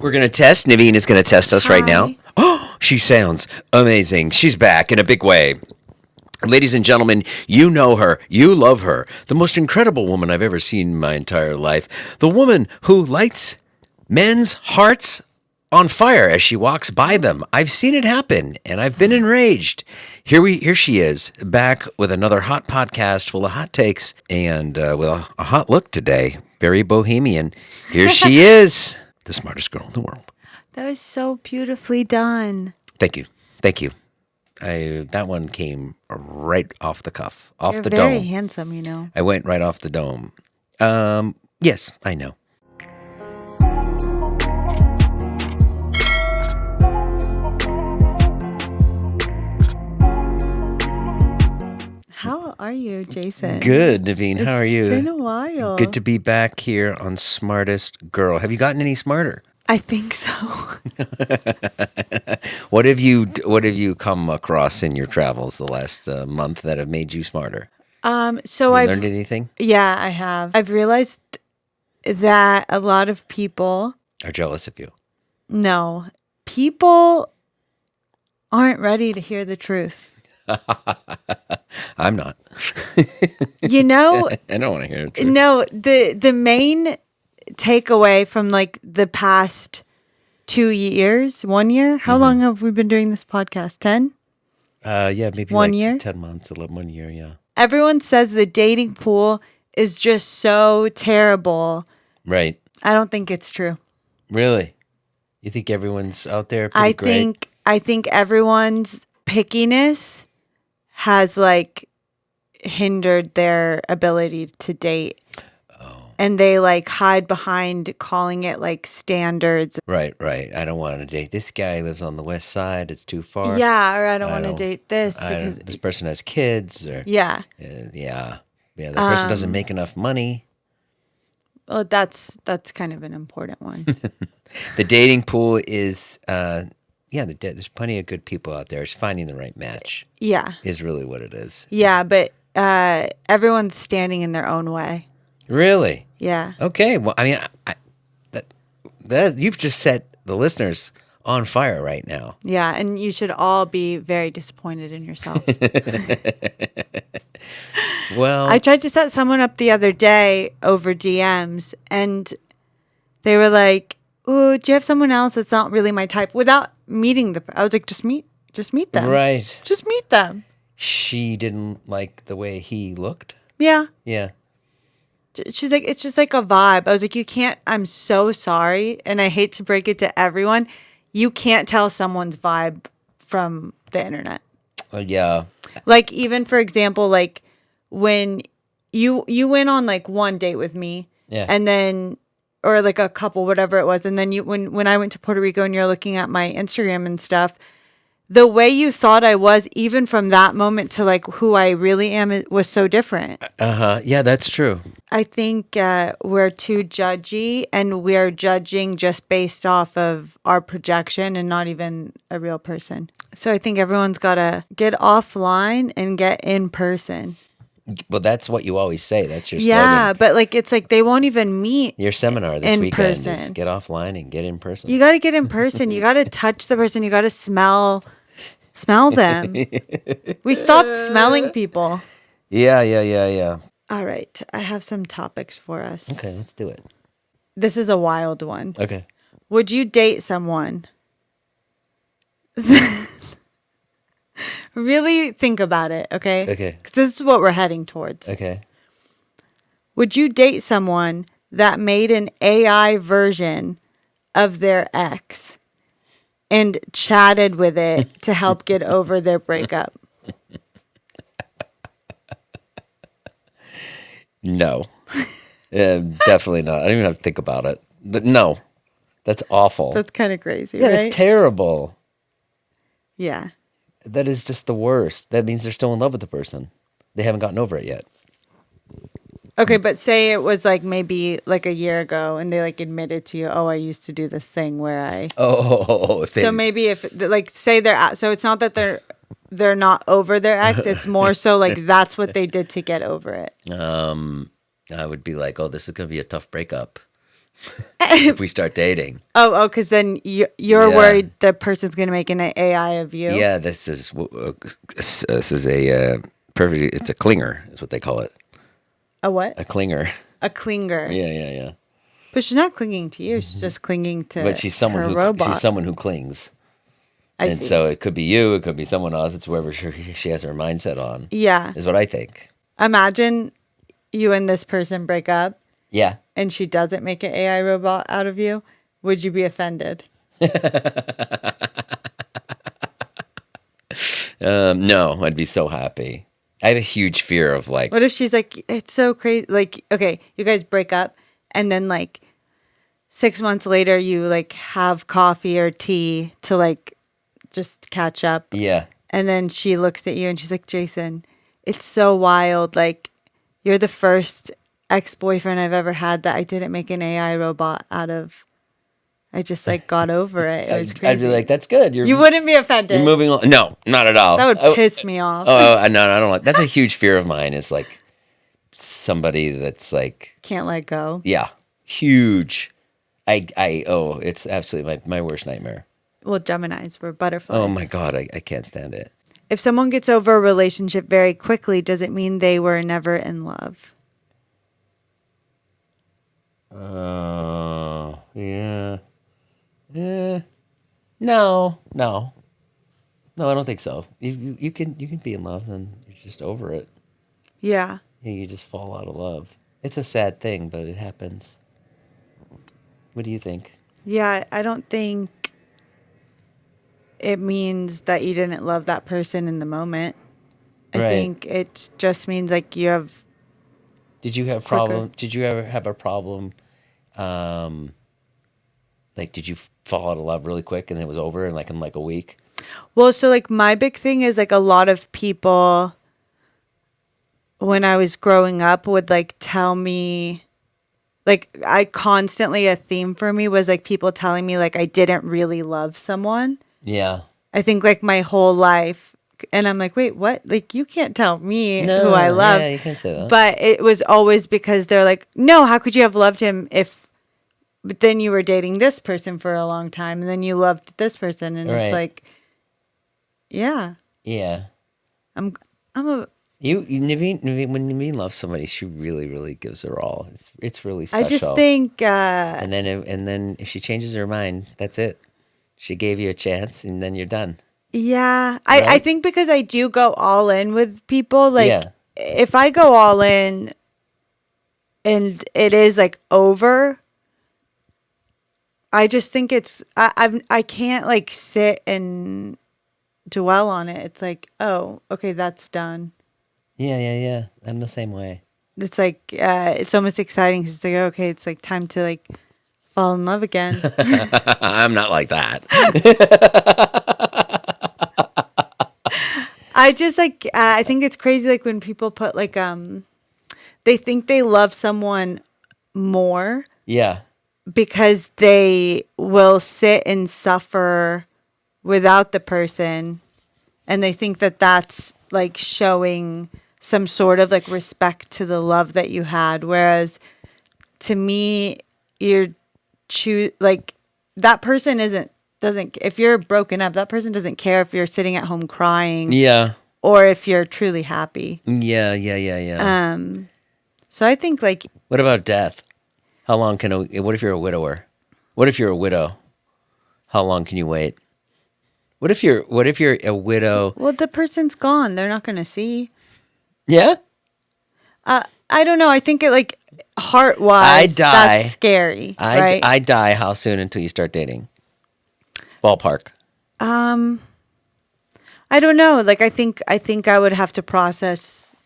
We're going to test. Nivine is going to test us right now. Hi. Oh, she sounds amazing. She's back in a big way. Ladies and gentlemen, you know her. You love her. The most incredible woman I've ever seen in my entire life. The woman who lights men's hearts on fire as she walks by them. I've seen it happen, and I've been enraged. Here she is, back with another hot podcast full of hot takes and with a hot look today. Very bohemian. Here she is, the smartest girl in the world. That was so beautifully done. Thank you. Thank you. That one came right off the cuff, off You're the very dome. handsome, you know. I went right off the dome. Yes, I know. How are you, Jason? Good, Nivine. How are you? It's been a while. Good to be back here on Smartest Girl. Have you gotten any smarter? I think so. What have you come across in your travels the last month that have made you smarter? So Have I've you learned anything? Yeah, I have. I've realized that a lot of people, Are jealous of you? no, people aren't ready to hear the truth. I'm not. You know, I don't want to hear the truth. no, the main takeaway from like the past 2 years, 1 year. How long have we been doing this podcast? 10? Yeah, maybe 1 like year? 10 months, 1 year, yeah. Everyone says the dating pool is just so terrible. Right. I don't think it's true. Really? You think everyone's out there pretty great? I think everyone's pickiness has like hindered their ability to date. And they like hide behind calling it like standards. Right. I don't want to date this guy. He lives on the west side. It's too far. Yeah, or I don't want to date this because This person has kids. Or yeah. yeah. The person doesn't make enough money. Well, that's kind of an important one. The dating pool is, there's plenty of good people out there. It's finding the right match Yeah. is really what it is. Yeah, but everyone's standing in their own way. Really? Yeah. Okay. Well, I mean, that you've just set the listeners on fire right now. Yeah, and you should all be very disappointed in yourselves. Well, I tried to set someone up the other day over DMs, and they were like, "Ooh, do you have someone else that's not really my type?" Without meeting I was like, "Just meet them." right. Just meet them. She didn't like the way he looked. Yeah. Yeah. She's like, it's just like a vibe. I was like, you can't, I'm so sorry. And I hate to break it to everyone. You can't tell someone's vibe from the internet. Yeah. Like, even for example, like when you went on like one date with me, Yeah. and then, or like a couple, whatever it was. And then when I went to Puerto Rico and you're looking at my Instagram and stuff, the way you thought I was, even from that moment to like who I really am, it was so different. Yeah, that's true. I think we're too judgy, and we're judging just based off of our projection and not even a real person. So I think everyone's got to get offline and get in person. Well, that's what you always say. That's your Yeah, slogan. but like it's like they won't even meet. Your seminar this in weekend is person. get offline and get in person. You got to get in person. You got to touch the person. You got to smell them. We stopped smelling people. Yeah. All right, I have some topics for us. Okay, let's do it. This is a wild one. Okay. Would you date someone? Really think about it, okay? Okay. Because this is what we're heading towards. Okay. Would you date someone that made an AI version of their ex and chatted with it to help get over their breakup? No. Definitely not. I don't even have to think about it. But no. That's awful. That's kind of crazy, yeah, right? it's terrible. Yeah. That is just the worst. That means they're still in love with the person. They haven't gotten over it yet. Okay, but say it was like maybe like a year ago and they like admitted to you, oh, I used to do this thing where I... Oh, if they... So maybe if like say they're out, so it's not that they're not over their ex, it's more so like that's what they did to get over it. I would be like, oh, this is going to be a tough breakup if we start dating. Because then you're Yeah. worried the person's gonna make an AI of you. Yeah, this is a perfect. It's a clinger, is what they call it. A what? A clinger. A clinger. Yeah. But she's not clinging to you. She's just clinging to But she's someone her who robot. she's someone who clings. I And see. so it could be you, it could be someone else. It's whoever she has her mindset on. Yeah. Is what I think. Imagine you and this person break up Yeah. and she doesn't make an AI robot out of you. Would you be offended? No, I'd be so happy. I have a huge fear of like. What if she's like, it's so crazy? Like, okay, you guys break up and then like 6 months later you like have coffee or tea to like just catch up. Yeah. And then she looks at you and she's like, Jason, it's so wild. Like, you're the first ex-boyfriend I've ever had that I didn't make an AI robot out of. I just like got over it. It was crazy. I'd be like, that's good. You wouldn't be offended. You're moving on. No, not at all. That would piss me off. Oh, no, I don't like. That's a huge fear of mine. Is like somebody that's like, Can't let go. yeah, huge. It's absolutely my worst nightmare. Well, Geminis, we're butterflies. Oh my God, I can't stand it. If someone gets over a relationship very quickly, does it mean they were never in love? Yeah. No, I don't think so. You can be in love and you're just over it. Yeah. You just fall out of love. It's a sad thing, but it happens. What do you think? Yeah, I don't think it means that you didn't love that person in the moment. I Right. think it just means like you have. Did you have problem? Did you ever have a problem? Like, did you fall out of love really quick and it was over in like a week? Well, so like my big thing is like a lot of people when I was growing up would like tell me, like I constantly, a theme for me was like people telling me like I didn't really love someone. Yeah. I think like my whole life. And I'm like, wait, what? Like, you can't tell me who I love. Yeah, you can't say that. But it was always because they're like, no, how could you have loved him but then you were dating this person for a long time and then you loved this person. And Right. it's like, yeah. Yeah. I'm a, Nivine, when Nivine loves somebody, she really, really gives her all. It's really special. I just think, and then if she changes her mind, that's it. She gave you a chance, and then you're done. yeah, Right? I think because I do go all in with people, like Yeah. if I go all in and it is like over, I just think I can't like sit and dwell on it. It's like, oh, okay, that's done. Yeah. I'm the same way. It's like it's almost exciting because it's like, okay, it's like time to like fall in love again. I'm not like that. I just like I think it's crazy like when people put like they think they love someone more Yeah. because they will sit and suffer without the person and they think that that's like showing some sort of like respect to the love that you had, whereas to me you're like that person doesn't if you're broken up, that person doesn't care if you're sitting at home crying Yeah. or if you're truly happy. Yeah. So I think like What about death? How long what if you're a widower? What if you're a widow? How long can you wait? What if you're a widow? well, the person's gone. They're not going to see. Yeah? I don't know. I think it like heart-wise, I die. that's scary, right? I die how soon until you start dating? Ballpark. I don't know. Like I think I would have to process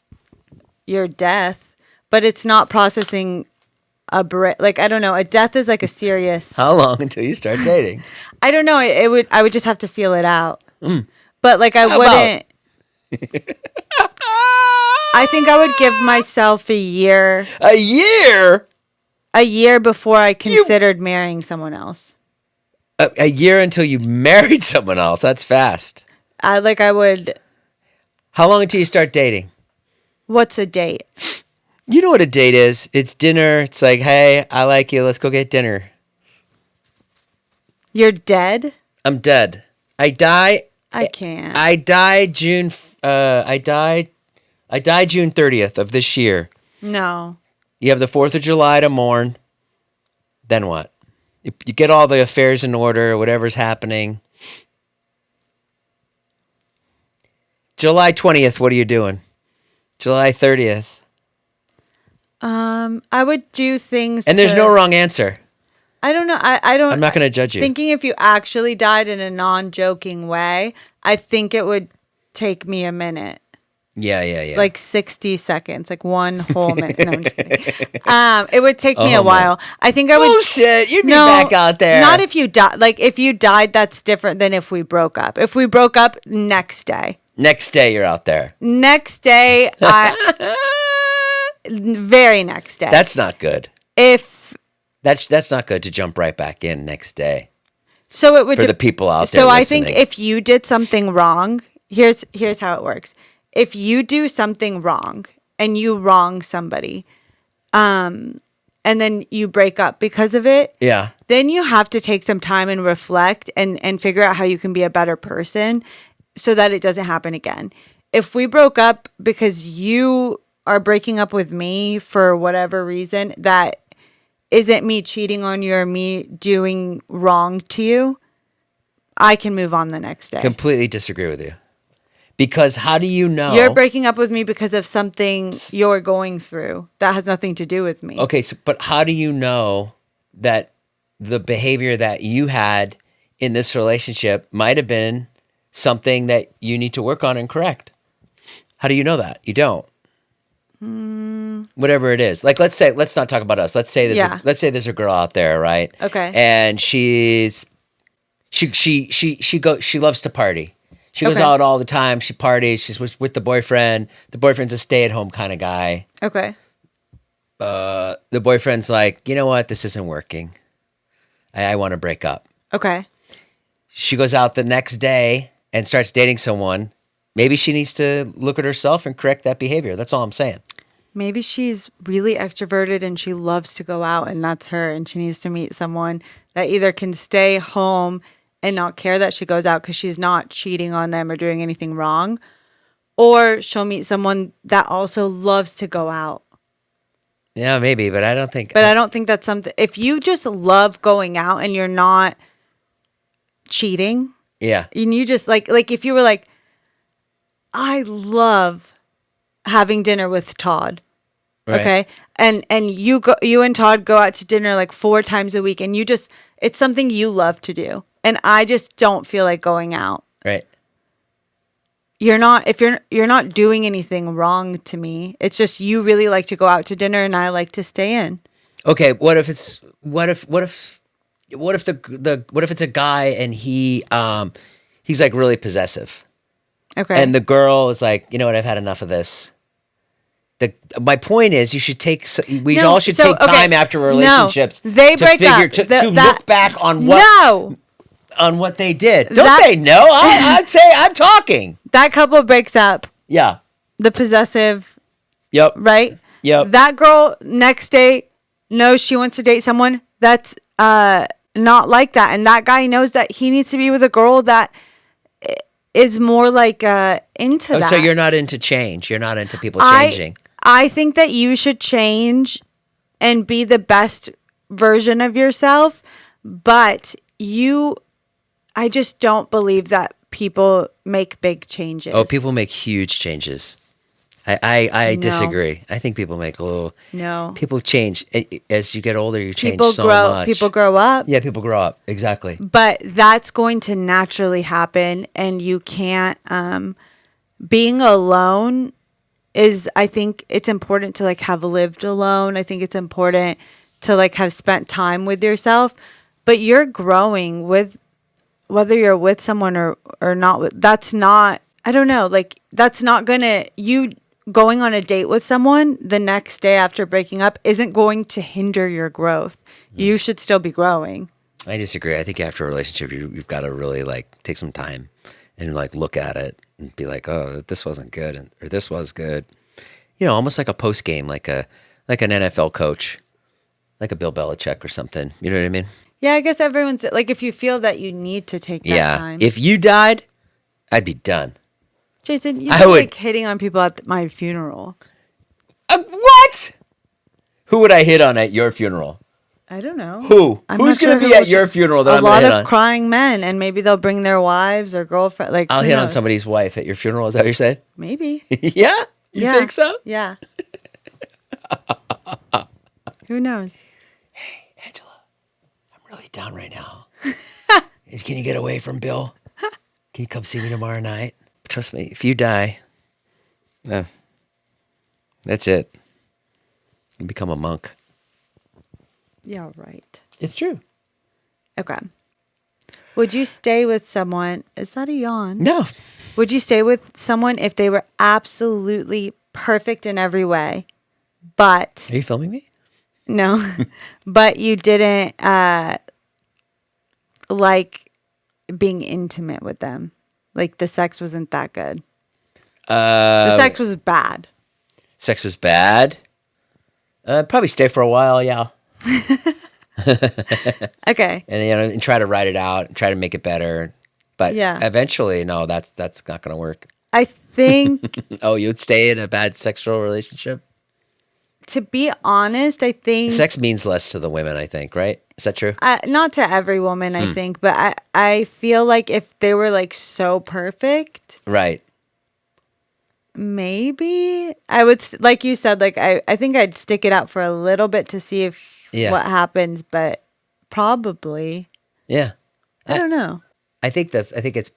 your death, but it's not processing like I don't know. A death is like a serious. How long until you start dating? I don't know. I would just have to feel it out. But like I How wouldn't. I think I would give myself a year. A year? A year before I considered marrying someone else. A year until you married someone else. That's fast. I would. How long until you start dating? What's a date? You know what a date is? It's dinner. It's like, hey, I like you. Let's go get dinner. You're dead? I'm dead. I die. I can't. I died June. I died June 30th of this year. No. You have the 4th of July to mourn. Then what? You get all the affairs in order, whatever's happening. July 20th, what are you doing? July 30th. I would do things. And there's no wrong answer. I don't know. I don't. I'm not going to judge you. Thinking if you actually died in a non-joking way, I think it would take me a minute. Yeah. Like 60 seconds, like one whole minute. No, I'm just kidding. It would take me a while. I think I would. Bullshit. You'd be back out there. Not if you died. Like if you died, that's different than if we broke up. If we broke up, next day. Next day, you're out there. Next day, very next day. That's not good. If that's not good to jump right back in next day. So it would for the people out there. So listening. I think if you did something wrong, here's how it works. If you do something wrong and you wrong somebody, and then you break up because of it, yeah, then you have to take some time and reflect and figure out how you can be a better person so that it doesn't happen again. If we broke up because you are breaking up with me for whatever reason that isn't me cheating on you or me doing wrong to you, I can move on the next day. Completely disagree with you. Because how do you know? You're breaking up with me because of something you're going through. That has nothing to do with me. Okay, but how do you know that the behavior that you had in this relationship might have been something that you need to work on and correct? How do you know that? You don't. Whatever it is. Like let's not talk about us. Let's say there's a girl out there, right? Okay. And she loves to party. She goes out all the time. She parties. She's with the boyfriend. The boyfriend's a stay-at-home kind of guy. Okay. The boyfriend's like, you know what? This isn't working. I want to break up. Okay. She goes out the next day and starts dating someone. Maybe she needs to look at herself and correct that behavior. That's all I'm saying. Maybe she's really extroverted and she loves to go out and that's her. And she needs to meet someone that either can stay home and not care that she goes out because she's not cheating on them or doing anything wrong. Or she'll meet someone that also loves to go out. Yeah, maybe, but I don't think... But I don't think that's something... If you just love going out and you're not cheating... Yeah. And you just, like if you were like, I love having dinner with Todd. Right. Okay? And you and Todd go out to dinner like 4 times a week and it's something you love to do. And I just don't feel like going out. Right. You're not doing anything wrong to me. It's just you really like to go out to dinner and I like to stay in. Okay, what if it's a guy and he's like really possessive. Okay. And the girl is like, you know what, I've had enough of this. My point is, we all should take time after relationships they break up. to look back on what they did. Don't say no. I'd say I'm talking. That couple breaks up. Yeah. The possessive. Yep. Right? Yep. That girl next day knows she wants to date someone that's not like that. And that guy knows that he needs to be with a girl that is more like into that. So you're not into change. You're not into people changing. I think that you should change and be the best version of yourself. But I just don't believe that people make big changes. Oh, people make huge changes. I disagree. I think people make people change. As you get older, you change so much. People grow up. Yeah, people grow up. Exactly. But that's going to naturally happen. And you can't, being alone I think it's important to like have lived alone. I think it's important to like have spent time with yourself, but you're growing with, whether you're with someone or not, that's not, I don't know, like that's not you going on a date with someone the next day after breaking up isn't going to hinder your growth. You should still be growing. I disagree. I think after a relationship, you've got to really like take some time and like look at it and be like, oh, this wasn't good or this was good. almost like a post game, like an NFL coach, like a Bill Belichick or something. You know what I mean? Yeah, I guess everyone's like, if you feel that you need to take that time. If you died, I'd be done. Jason, you'd be like hitting on people at my funeral. What? Who would I hit on at your funeral? I don't know. Who? Who's going to be at your funeral that I'm going to hit on? A lot of crying men, and maybe they'll bring their wives or girlfriend. Like, I'll hit on somebody's wife at your funeral. Is that what you're saying? Maybe. Yeah? You think so? Yeah. Who knows? Hey, Angela, I'm really down right now. Can you get away from Bill? Can you come see me tomorrow night? Trust me, if you die, that's it. You become a monk. Yeah, right. It's true. Okay. Would you stay with someone? Is that a yawn? No. Would you stay with someone if they were absolutely perfect in every way, but... Are you filming me? No. But you didn't like being intimate with them? Like the sex wasn't that good? The sex was bad. Sex was bad? Probably stay for a while, yeah. Okay. And and try to write it out and try to make it better. But eventually, no, that's not going to work. I think... Oh, you'd stay in a bad sexual relationship? To be honest, I think... Sex means less to the women, I think, right? Is that true? Not to every woman, I think. But I feel like if they were like so perfect... Right. Maybe. I would, like you said, like I think I'd stick it out for a little bit to see if what happens. But probably... Yeah. I don't know. I think it's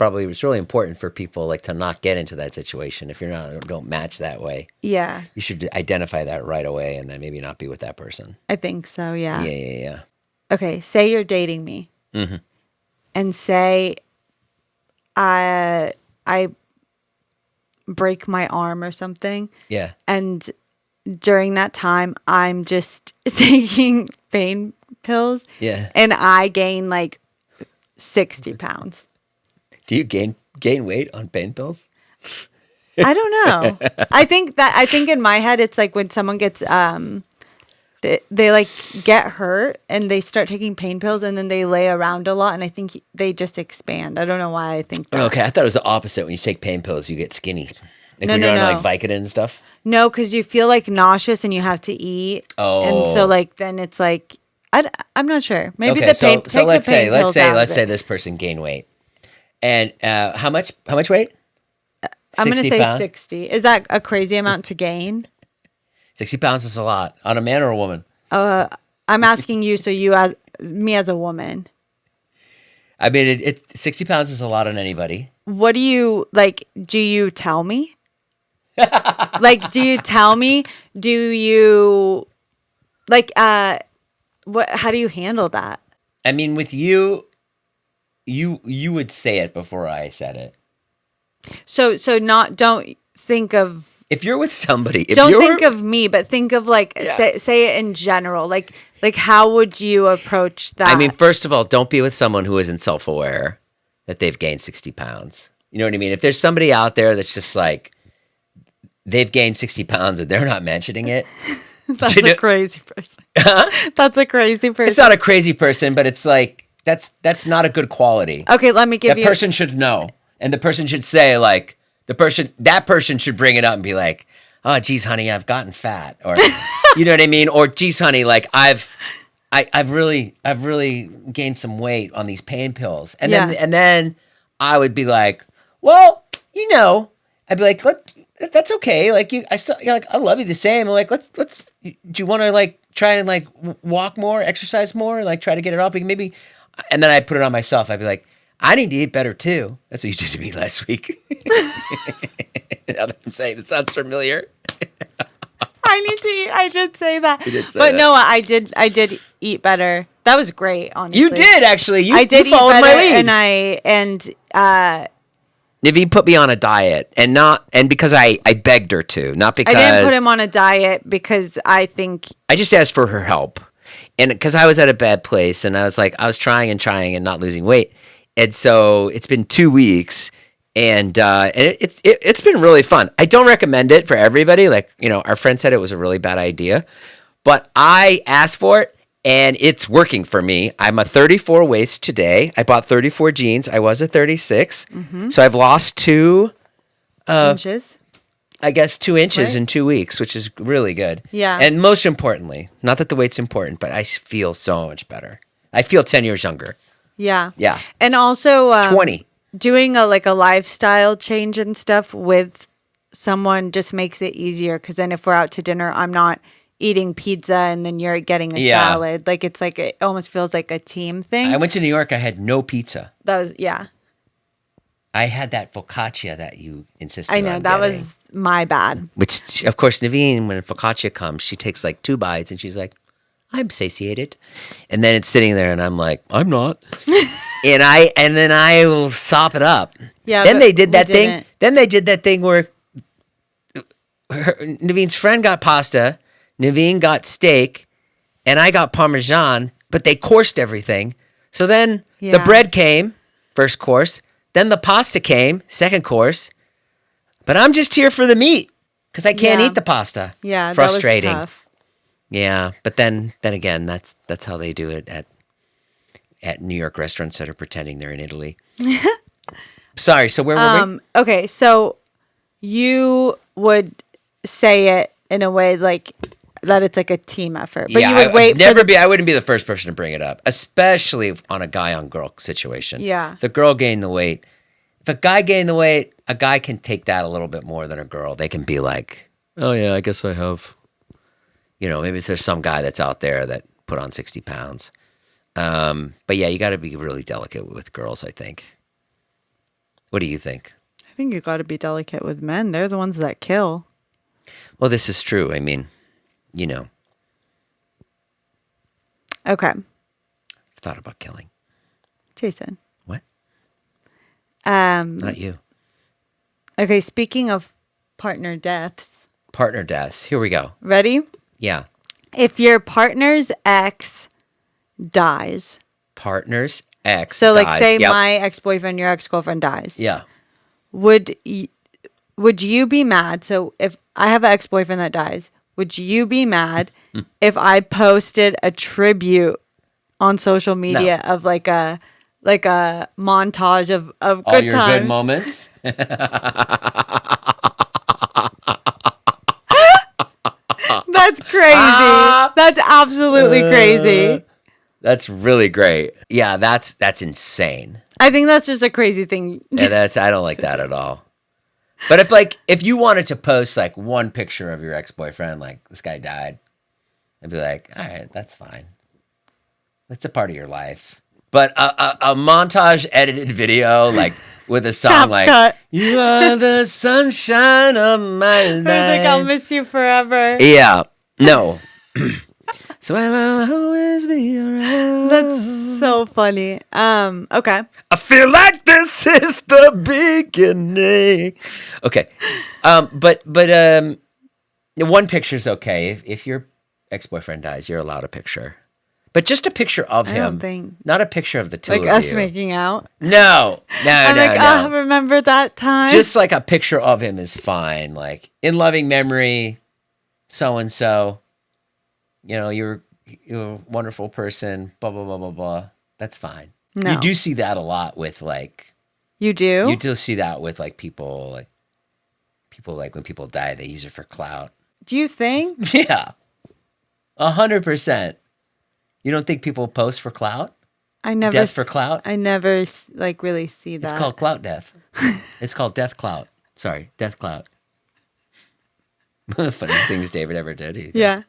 really important for people like to not get into that situation if don't match that way. Yeah. You should identify that right away and then maybe not be with that person. I think so, yeah. Yeah. Okay, say you're dating me. Mm-hmm. And say I break my arm or something. Yeah. And during that time I'm just taking pain pills. Yeah. And I gain like 60 pounds. Do you gain weight on pain pills? I don't know. I think in my head it's like when someone gets they like get hurt and they start taking pain pills and then they lay around a lot and I think they just expand. I don't know why I think that. Okay, I thought it was the opposite. When you take pain pills, you get skinny. Like when you're on like Vicodin and stuff. No, because you feel like nauseous and you have to eat. Oh. And so like then it's like I'm not sure. Maybe okay, so let's say this person gained weight, and how much weight? I'm going to say 60. Is that a crazy amount to gain? 60 pounds is a lot on a man or a woman. I'm asking you, so me as a woman. I mean, 60 pounds is a lot on anybody. What do you like? Do you tell me? Like, do you tell me? Do you like? How do you handle that? I mean, with you would say it before I said it. So don't think of... If you're with somebody... Don't think of me, but think of like... Yeah. Say it in general. Like how would you approach that? I mean, first of all, don't be with someone who isn't self-aware that they've gained 60 pounds. You know what I mean? If there's somebody out there that's just like... They've gained 60 pounds and they're not mentioning it... That's a crazy person. Huh? That's a crazy person. It's not a crazy person, but it's like that's not a good quality. Okay, let me give you. That person should know, and the person should say like that person should bring it up and be like, "Oh, geez, honey, I've gotten fat," or you know what I mean, or "Geez, honey, like I've really gained some weight on these pain pills," and then I would be like, "Well, I'd be like, that's okay. Like I love you the same. I'm like, let's. Do you want to like try and like walk more, exercise more, like try to get it off? Maybe, and then I put it on myself. I'd be like, I need to eat better too. That's what you did to me last week. Now that I'm saying it sounds familiar. I need to eat. I did say that. You did say but that. No, I did eat better. That was great. Honestly, you did actually. I did you followed eat better, my lead. Nivine put me on a diet and because I begged her to, not because... I didn't put him on a diet because I think... I just asked for her help. And because I was at a bad place and I was trying and not losing weight. And so it's been 2 weeks And it's been really fun. I don't recommend it for everybody. Like, our friend said it was a really bad idea, but I asked for it and it's working for me. I'm a 34 waist today. I bought 34 jeans. I was a 36. So I've lost 2 inches. I guess 2 inches Right. in 2 weeks, which is really good. Yeah. And most importantly, not that the weight's important, but I feel so much better. I feel 10 years younger. Yeah. Yeah. And also 20. doing a lifestyle change and stuff with someone just makes it easier, because then if we're out to dinner, I'm not eating pizza and then you're getting a salad. Like, it's like, it almost feels like a team thing. I went to New York. I had no pizza. That was, yeah. I had that focaccia that you insisted on I know, that getting. was my bad. Which, of course, Nivine, when focaccia comes, she takes like 2 bites and she's like, I'm satiated. And then it's sitting there and I'm like, I'm not. and then I will sop it up. Yeah. Then but they did we that thing. didn't. Then they did that thing where Navine's friend got pasta, Nivine got steak, and I got Parmesan, but they coursed everything. So then the Yeah. bread came, first course. Then the pasta came, second course. But I'm just here for the meat because I can't Yeah. eat the pasta. Yeah, Frustrating. That was tough. Yeah, but then again, that's how they do it at New York restaurants that are pretending they're in Italy. Sorry, so where were we? Okay, so you would say it in a way like that it's like a team effort, but Yeah, you would wait for the I wouldn't be the first person to bring it up, especially on a guy on girl situation. Yeah. If the girl gained the weight, if a guy gained the weight, a guy can take that a little bit more than a girl. They can be like, oh yeah, I guess I have. Maybe there's some guy that's out there that put on 60 pounds. But yeah, you got to be really delicate with girls, I think. What do you think? I think you got to be delicate with men. They're the ones that kill. Well, this is true. I mean, Okay, I've thought about killing. Jason. What? Um. Not you. Okay, speaking of partner deaths, Partner deaths. Here we go. ready? Yeah. If your partner's ex dies, Partner's ex. so like dies. say Yep. my ex-boyfriend, your ex-girlfriend dies, Yeah. would you be mad? So if I have an ex-boyfriend that dies, would you be mad if I posted a tribute on social media of like a montage of All good your times? good moments. That's crazy. That's absolutely crazy. That's really great. Yeah, that's insane. I think that's just a crazy thing. Yeah, I don't like that at all. But if you wanted to post like one picture of your ex-boyfriend, like this guy died, I'd be like, all right, that's fine. That's a part of your life. But a montage edited video, like with a song Cap like cut. "You are the sunshine of my Or it's like I'll life." miss you forever. Yeah, no. So I will always be around. That's so funny. Okay. I feel like this is the beginning. Okay. But one picture's okay. If your ex-boyfriend dies, you're allowed a picture. But just a picture of him. don't think- Not a picture of the two Like of us you. making out. No. I'm like, No. oh, remember that time? Just like a picture of him is fine. Like, in loving memory, so-and-so. You're a wonderful person, blah, blah, blah, blah, blah. That's fine. No. You do see that a lot with like... You do? You do see that with like people like when people die, they use it for clout. Do you think? Yeah, 100%. You don't think people post for clout? I never. Death for clout? I never like really see that. It's called clout death. It's called death clout. Sorry, death clout. One of the funniest things David ever did. He goes, Yeah.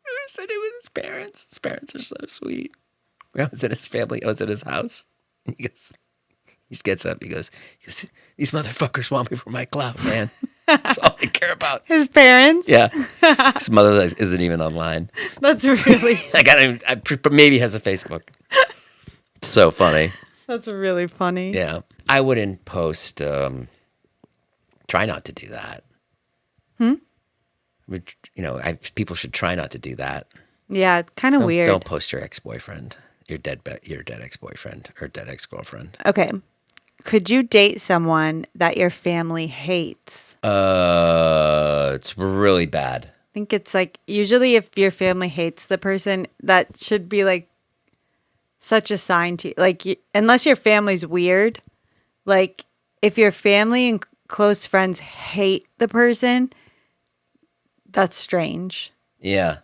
I said it was his parents. His parents are so sweet. When I was at his family, I was at his house. And he gets up. He goes, these motherfuckers want me for my clout, man. That's all they care about. His parents? Yeah. His mother isn't even online. That's really Maybe has a Facebook. So funny. that's really funny. Yeah. I wouldn't post, try not to do that. People should try not to do that. Yeah, it's kind of weird. Don't post your ex-boyfriend, your dead ex-boyfriend or dead ex-girlfriend. Okay. Could you date someone that your family hates? It's really bad. I think it's like usually if your family hates the person, that should be like such a sign to like unless your family's weird, like if your family and close friends hate the person, that's strange. Yeah.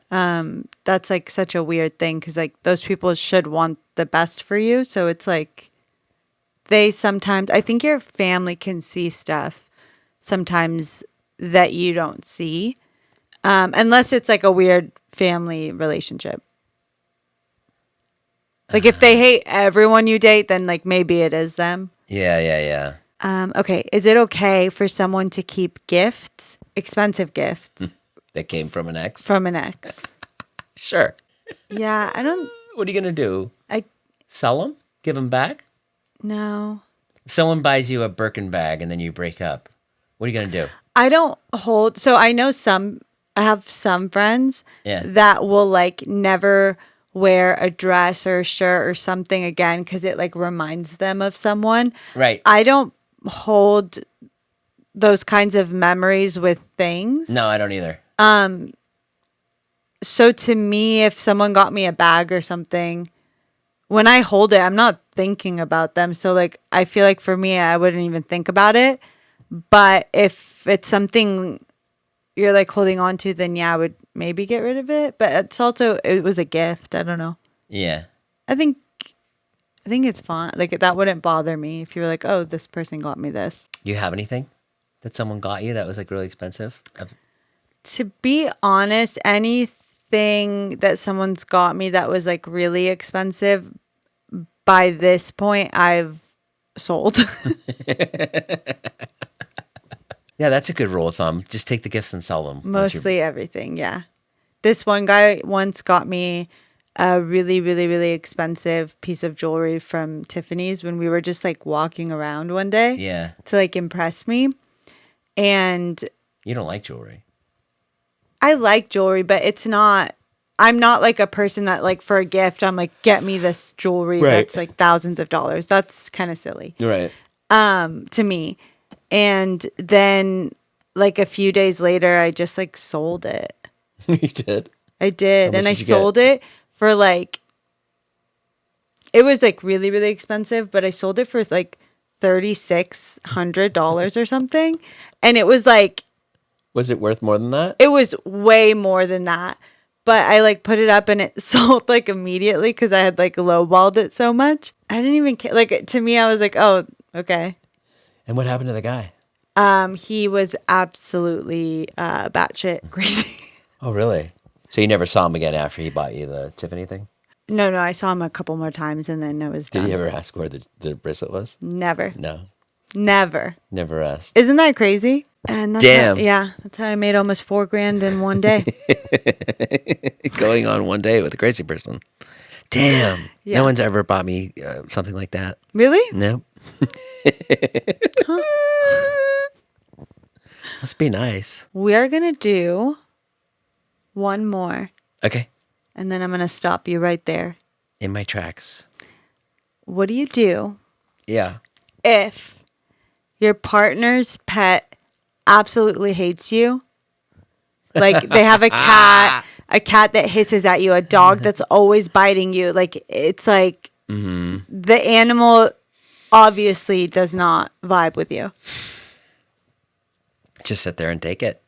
That's like such a weird thing because like those people should want the best for you. So it's like they sometimes, I think your family can see stuff sometimes that you don't see, unless it's like a weird family relationship. Like if they hate everyone you date, then like maybe it is them. Yeah. Okay. Is it okay for someone to keep gifts, expensive gifts That came from an ex? from an ex? Sure. Yeah, I don't, What are you going to do? I, Sell them? Give them back? no. If someone buys you a Birkin bag and then you break up, what are you going to do? I don't hold, so I know I have some friends Yeah. that will like never wear a dress or a shirt or something again because it like reminds them of someone. Right. I don't hold those kinds of memories with things. No, I don't either. So to me, if someone got me a bag or something, when I hold it, I'm not thinking about them. So like, I feel like for me, I wouldn't even think about it. But if it's something you're like holding on to, then yeah, I would maybe get rid of it. But it was a gift. I don't know. Yeah. I think it's fine. Like that wouldn't bother me if you were like, oh, this person got me this. Do you have anything that someone got you that was like really expensive? To be honest, anything that someone's got me that was like really expensive, by this point, I've sold. Yeah, that's a good rule of thumb. Just take the gifts and sell them. Mostly everything, yeah. This one guy once got me a really, really, really expensive piece of jewelry from Tiffany's when we were just like walking around one day. Yeah. To like impress me. And You don't like jewelry. I like jewelry, but I'm not like a person that like for a gift, I'm like, get me this jewelry that's like thousands of dollars. That's kind of silly. Right. To me. And then like a few days later, I just like sold it. You did? I did. How And much I did you get? sold it for like, it was like really, really expensive, but I sold it for like $3,600 or something. And it was like, Was it worth more than that? it was way more than that. But I like put it up and it sold like immediately because I had like lowballed it so much. I didn't even care. Like to me, I was like, oh, okay. And what happened to the guy? He was absolutely batshit crazy. Oh, really? So you never saw him again after he bought you the Tiffany thing? No, I saw him a couple more times and then it was done. Did you ever ask where the bracelet was? Never. No. Never. Never asked. Isn't that crazy? And that's Damn. That's how I made almost $4,000 in one day. Going on one day with a crazy person. Damn. Yeah. No one's ever bought me something like that. Really? Nope. Must be nice. We are going to do one more Okay. and then I'm going to stop you right there. In my tracks. What do you do Yeah. if your partner's pet absolutely hates you? Like they have a cat that hisses at you, a dog that's always biting you. Like it's like the animal obviously does not vibe with you. Just sit there and take it.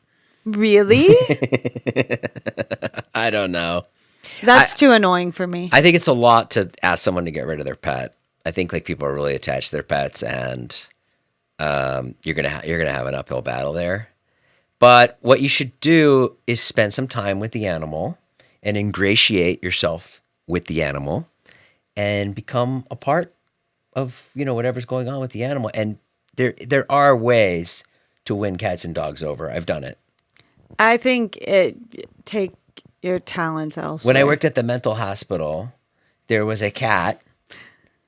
Really? I don't know. That's too annoying for me. I think it's a lot to ask someone to get rid of their pet. I think like people are really attached to their pets, and you're gonna have an uphill battle there. But what you should do is spend some time with the animal and ingratiate yourself with the animal, and become a part of whatever's going on with the animal. And there are ways to win cats and dogs over. I've done it. I think take your talents elsewhere. When I worked at the mental hospital, there was a cat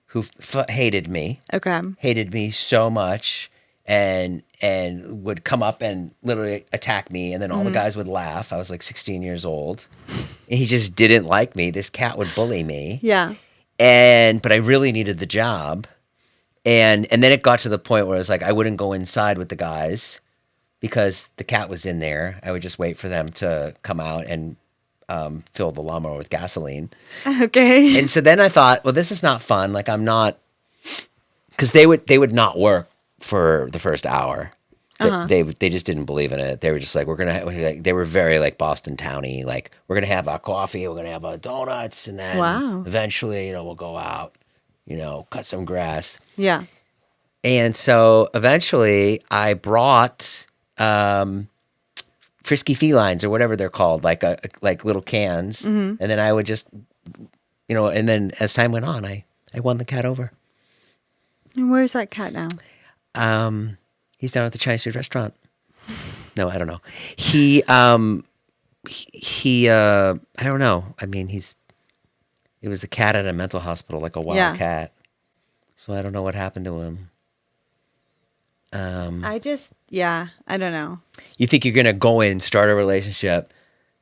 who hated me. Okay. Hated me so much, and would come up and literally attack me, and then all the guys would laugh. I was like 16 years old, and he just didn't like me. This cat would bully me. Yeah. But I really needed the job, And then it got to the point where it was like I wouldn't go inside with the guys because the cat was in there. I would just wait for them to come out and fill the lawnmower with gasoline. Okay. And so then I thought, well, this is not fun. Like I'm not, because they would not work for the first hour. They just didn't believe in it. They were just like, they were very like Boston Towny. Like we're gonna have our coffee, we're gonna have our donuts, and then eventually, we'll go out, cut some grass. Yeah. And so eventually, I brought frisky felines or whatever they're called, like little cans, and then I would just, and then as time went on, I won the cat over. And where's that cat now? He's down at the Chinese food restaurant. No, I don't know. He I don't know. I mean, it was a cat at a mental hospital, like a wild cat. So I don't know what happened to him. I don't know. You think you're gonna go in, start a relationship,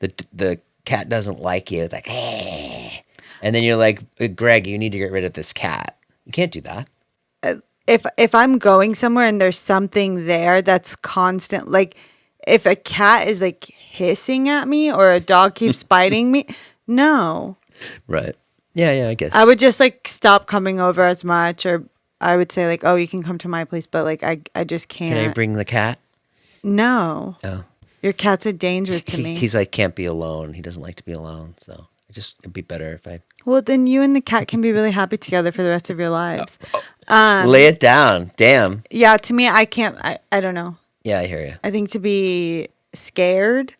the cat doesn't like you. It's like, hey. And then you're like, Greg, you need to get rid of this cat. You can't do that. If I'm going somewhere and there's something there that's constant, like if a cat is like hissing at me or a dog keeps biting me, no. Right. Yeah, I guess. I would just like stop coming over as much, or I would say like, oh, you can come to my place, but like I just can't. Can I bring the cat? No. Oh. Your cat's a danger to me. He's like, can't be alone. He doesn't like to be alone. So it'd be better if I. Well, then you and the cat can be really happy together for the rest of your lives. Lay it down. Damn. Yeah, to me, I can't. I don't know. Yeah, I hear you. I think to be scared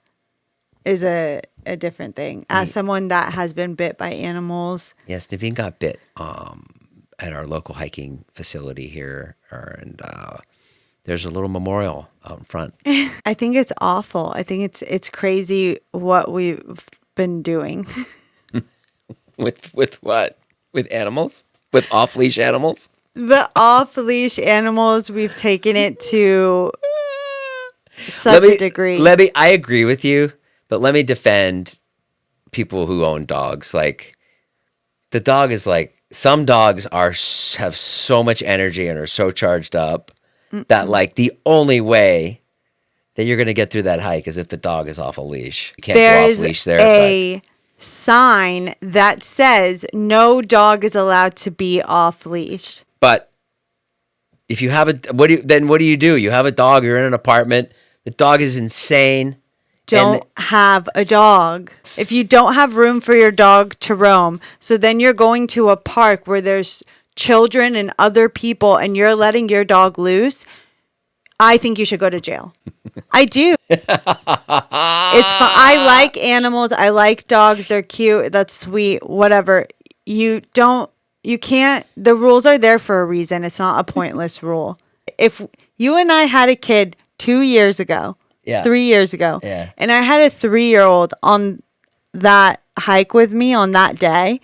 is a different thing. As someone that has been bit by animals. Yes, Nivine got bit at our local hiking facility here, and there's a little memorial out front. I think it's awful. I think it's crazy what we've been doing. With what? With animals? With off-leash animals? The off-leash animals, we've taken it to such a degree. I agree with you, but let me defend people who own dogs. Like, the dog is like, some dogs have so much energy and are so charged up that like the only way that you're going to get through that hike is if the dog is off a leash. You can't go off leash there. There's a sign that says no dog is allowed to be off leash. But if you have what do you do? You have a dog, you're in an apartment, the dog is insane. Don't have a dog. If you don't have room for your dog to roam, so then you're going to a park where there's children and other people and you're letting your dog loose, I think you should go to jail. I do. It's fun. I like animals. I like dogs. They're cute. That's sweet. Whatever. You can't. The rules are there for a reason. It's not a pointless rule. If you and I had a kid 2 years ago, 3 years ago, and I had a 3-year-old on that hike with me on that day,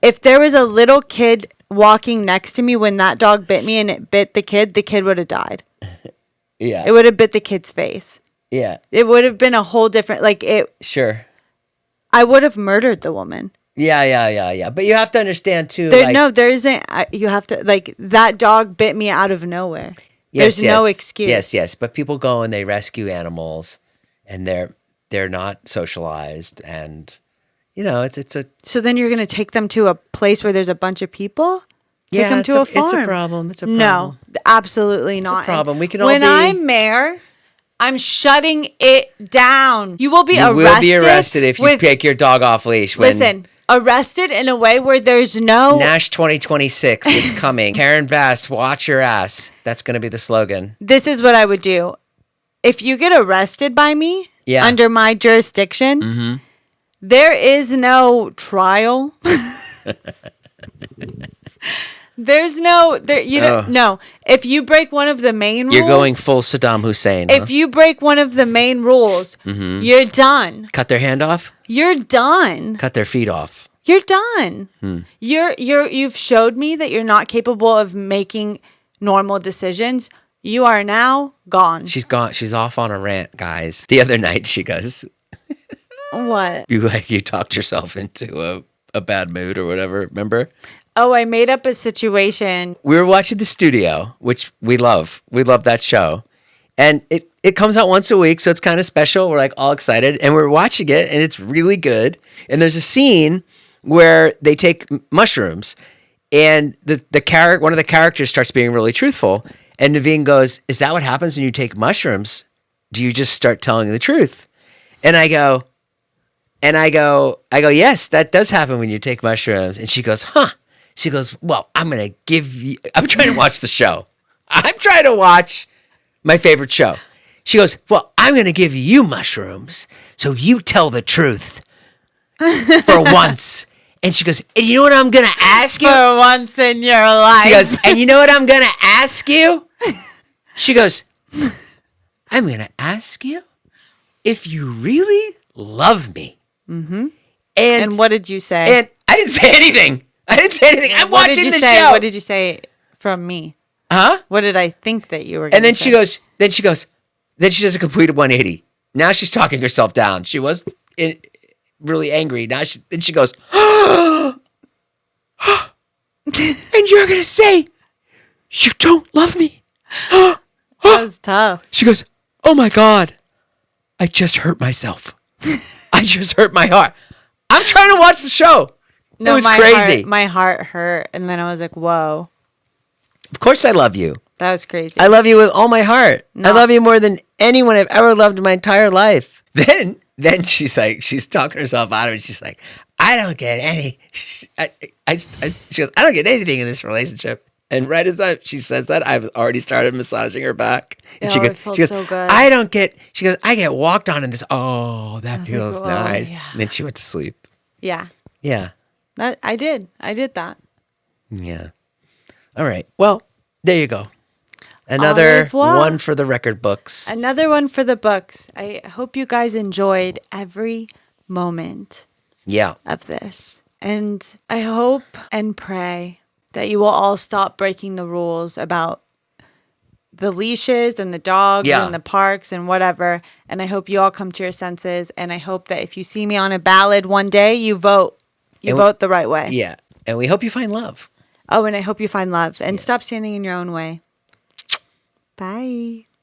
if there was a little kid walking next to me when that dog bit me and it bit the kid would have died. Yeah. It would have bit the kid's face. Yeah. It would have been a whole different, like it. Sure. I would have murdered the woman. Yeah. But you have to understand too. There isn't, you have to, like, that dog bit me out of nowhere. There's no excuse. Yes. But people go and they rescue animals and they're not socialized and, it's a. So then you're going to take them to a place where there's a bunch of people? Take them to a farm. It's a problem. No, absolutely not. It's a problem. We can all When I'm mayor, I'm shutting it down. You will be arrested. You will be arrested if you take your dog off leash. Listen, arrested in a way where there's no... Nash 2026, it's coming. Karen Bass, watch your ass. That's going to be the slogan. This is what I would do. If you get arrested by me under my jurisdiction, there is no trial. There's no, no. If you break one of the main rules, you're going full Saddam Hussein. If you break one of the main rules, you're done. Cut their hand off. You're done. Cut their feet off. You're done. You've showed me that you're not capable of making normal decisions. You are now gone. She's gone. She's off on a rant, guys. The other night, she goes, "What? You talked yourself into a bad mood or whatever. Remember?" Oh, I made up a situation. We were watching The Studio, which we love. We love that show. And it comes out once a week, so it's kind of special. We're like all excited, and we're watching it, and it's really good. And there's a scene where they take mushrooms, and one of the characters starts being really truthful, and Nivine goes, "Is that what happens when you take mushrooms? Do you just start telling the truth?" And I go, "Yes, that does happen when you take mushrooms." And she goes, "Huh?" She goes, "Well, I'm trying to watch the show. I'm trying to watch my favorite show." She goes, "Well, I'm going to give you mushrooms so you tell the truth for once." And she goes, "And you know what I'm going to ask you?" For once in your life. She goes, "And you know what I'm going to ask you?" She goes, "I'm going to ask you if you really love me." Mm-hmm. And what did you say? And I didn't say anything. I'm watching the show. What did you say from me? Huh? What did I think that you were going And to then say? then she does a complete 180. Now she's talking herself down. She was really angry. Now she goes, "And you're going to say you don't love me?" That was tough. She goes, "Oh my God, I just hurt myself. I just hurt my heart." I'm trying to watch the show. No, it was crazy. My heart hurt. And then I was like, whoa. Of course I love you. That was crazy. I love you with all my heart. No. I love you more than anyone I've ever loved in my entire life. Then she's talking herself out of it. She's like, "I don't get any." She goes, "I don't get anything in this relationship." And right as she says that, I've already started massaging her back. And it felt so good. "I don't get." She goes, "I get walked on in this." Oh, that feels like, nice. yeah. And then she went to sleep. Yeah. Yeah. I did that. Yeah. All right. Well, there you go. Au Another revoir. one for the record books. Another one for the books. I hope you guys enjoyed every moment Yeah. of this. And I hope and pray that you will all stop breaking the rules about the leashes and the dogs Yeah. and the parks and whatever. And I hope you all come to your senses. And I hope that if you see me on a ballot one day, you vote. You vote the right way. Yeah. And we hope you find love. Oh, and I hope you find love. And stop standing in your own way. Bye.